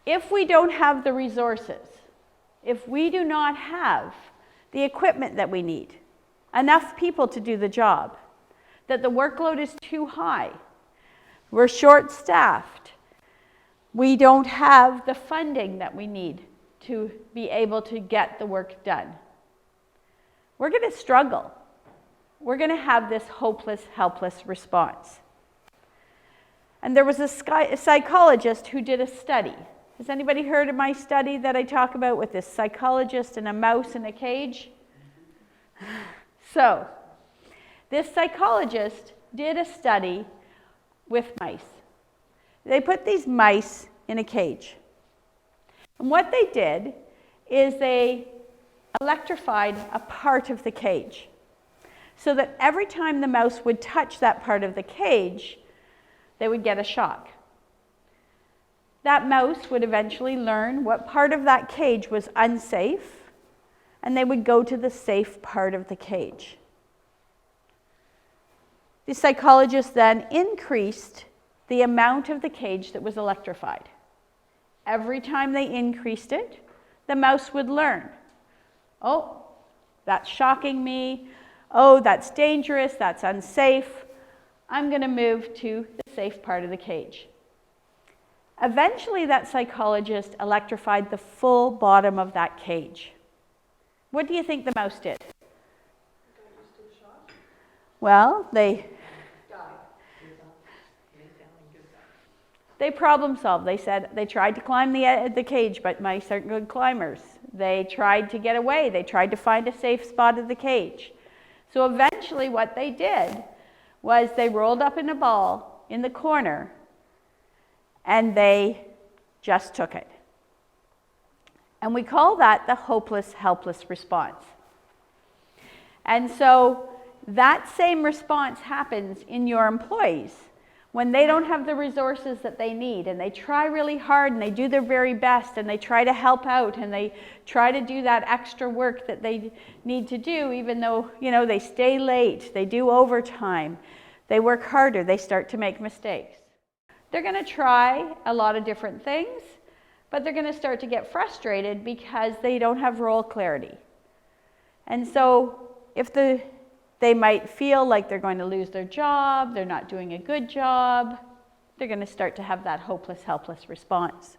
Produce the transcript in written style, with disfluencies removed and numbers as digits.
If we don't have the resources, if we do not have the equipment that we need, enough people to do the job, that the workload is too high, we're short-staffed, we don't have the funding that we need to be able to get the work done, we're going to struggle. We're going to have this hopeless, helpless response. And there was a psychologist who did a study. Has anybody heard of my study that I talk about with this psychologist and a mouse in a cage? So, this psychologist did a study with mice. They put these mice in a cage. And what they did is they electrified a part of the cage so that every time the mouse would touch that part of the cage, they would get a shock. That mouse would eventually learn what part of that cage was unsafe, and they would go to the safe part of the cage. The psychologist then increased the amount of the cage that was electrified. Every time they increased it, the mouse would learn, oh, that's shocking me. Oh, that's dangerous. That's unsafe. I'm going to move to the safe part of the cage. Eventually, that psychologist electrified the full bottom of that cage. What do you think the mouse did? Well, they problem solved. They said they tried to climb the cage, but mice aren't good climbers. They tried to get away. They tried to find a safe spot of the cage. So eventually what they did was they rolled up in a ball in the corner and they just took it. And we call that the hopeless, helpless response. And so that same response happens in your employees when they don't have the resources that they need, and they try really hard and they do their very best and they try to help out and they try to do that extra work that they need to do, even though, they stay late, they do overtime, they work harder, they start to make mistakes. They're going to try a lot of different things, but they're going to start to get frustrated because they don't have role clarity. And so they might feel like they're going to lose their job, they're not doing a good job, they're going to start to have that hopeless, helpless response.